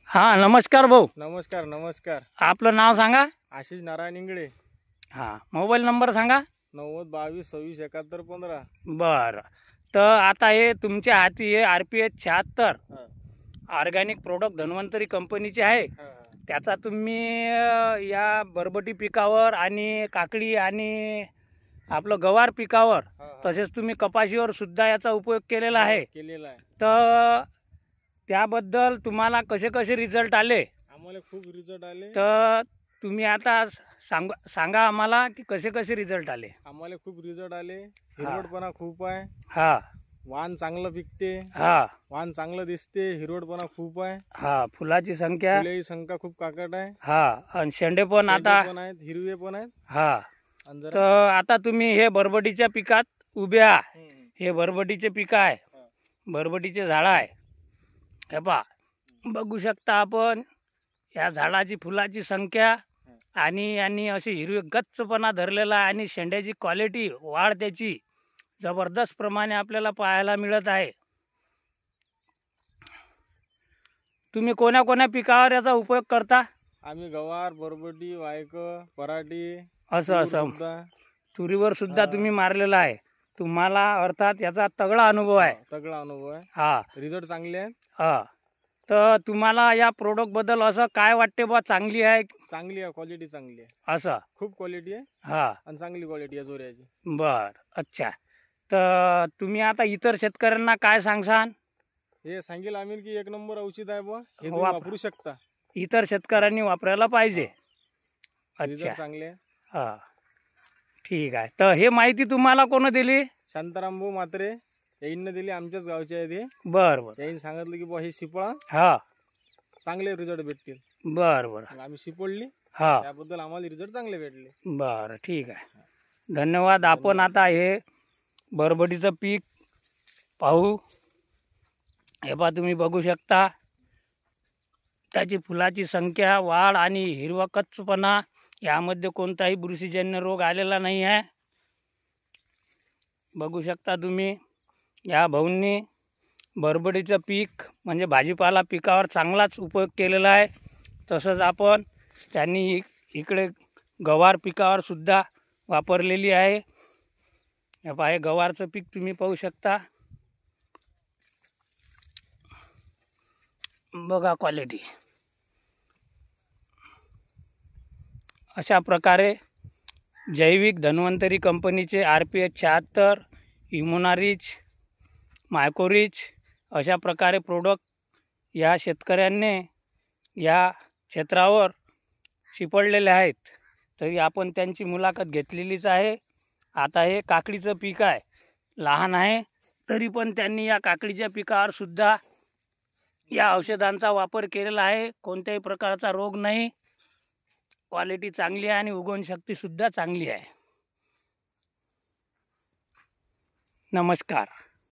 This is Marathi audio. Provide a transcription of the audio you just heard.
हाँ नमस्कार भाऊ. नमस्कार नमस्कार. आपलं नाव सांगा. आशिष नारायण इंगळे. हां मोबाईल नंबर सांगा. 90 22 26 71 15. बरं. तर आता हे तुमच्या हाती हे RPH 76 ऑर्गॅनिक प्रोडक्ट धन्वंतरी कंपनीचे आहे. त्याचा तुम्ही या बरबटी पिकावर आणि काकडी आणि आपलं गवार पिकावर तसेच तुम्ही कपाशीवर सुद्धा याचा उपयोग केलेला आहे. तर त्याबद्दल तुम्हाला कसे कसे रिझल्ट आले? आम्हाला खूप रिझल्ट आले. तर तुम्ही आता सांगा आम्हाला की कसे कसे रिझल्ट आले. आम्हाला खूप रिझल्ट आले. हिरवटपणा खूप आहे. हा वाण चांगलं पिकते. हा वाण चांगलं दिसते. हिरवटपणा खूप आहे. हा फुलाची संख्या खूप काकट आहे. हा आणि शेंडे पण आता आहेत, हिरवे पण आहेत. हा तर आता तुम्ही हे बरबटीच्या पिकात उभे आहे. हे बरबटीचे पीक आहे, बरबटीचे झाड आहे. हे पहा बघू शकता आपण या झाडाची फुलाची संख्या आणि अशी हिरवी गच्चपणा धरलेला आहे आणि शेंड्याची क्वालिटी वाढ त्याची जबरदस्त प्रमाणे आपल्याला पाहायला मिळत आहे. तुम्ही कोणा पिकावर याचा उपयोग करता? आम्ही गवार, बरबटी, वायक, पराठी असं तुरीवर सुद्धा तुम्ही मारलेला आहे. तुम्हाला अर्थात याचा तगडा अनुभव आहे. हा रिझल्ट चांगले आहेत. हा तर तुम्हाला या प्रोडक्ट बद्दल असं काय वाटते बा? चांगली आहे क्वालिटी चांगली आहे. असं खूप क्वालिटी आहे. हा आणि चांगली क्वालिटी आहे जोऱ्याची. बर अच्छा. तर तुम्ही आता इतर शेतकऱ्यांना काय सांगसान? हे सांगेल आम्ही की 1 नंबर औषध आहे बा, हे तुम्ही वापरू शकता. इतर शेतकऱ्यांनी वापरायला पाहिजे. अच्छा चांगले. हा ठीक आहे. तर हे माहिती तुम्हाला कोण दिली? शांताराम भाऊ मात्रे यांनी दिली. आमच्याच गावचे आहे ते. बर बर. यांनी सांगितलं की बा हे शिपळा हा चांगले रिझल्ट भेटतील. बर बर. आम्ही शिपडली. हा त्याबद्दल आम्हाला रिझल्ट चांगले भेटले. बर ठीक आहे. धन्यवाद. आपण आता हे बरबटीचं पीक पाहू. हे पहा तुम्ही बघू शकता त्याची फुलाची संख्या, वाढ आणि हिरवा कच्चपणा, यामध्ये कोणताही बुरशीजन्य रोग आलेला नाही आहे. बघू शकता तुम्ही या भाऊंनी बरबटीचं पीक म्हणजे भाजीपाला पिकावर चांगलाच उपयोग केलेला आहे. तसंच आपण त्यांनी इकडे गवार पिकावर सुद्धा वापरलेली आहे. हे पहा हे गवारचं पीक तुम्ही पाहू शकता. बघा क्वालिटी. अशा प्रकारे जैविक धन्वंतरी कंपनीचे RPH 76, इम्युनारिच, मायकोरिच अशा प्रकारे प्रोडक्ट या शेतकऱ्यांनी या क्षेत्रावर शिपडलेले आहेत. तरी आपण त्यांची मुलाखत घेतलेलीच आहे. आता हे काकडीचं पीक आहे, लहान आहे, तरी पण त्यांनी या काकडीच्या पिकावर सुद्धा या औषधांचा वापर केलेला आहे. कोणत्याही प्रकारचा रोग नाही. क्वालिटी चांगली आहे आणि उगवण शक्ती सुद्धा चांगली आहे. नमस्कार.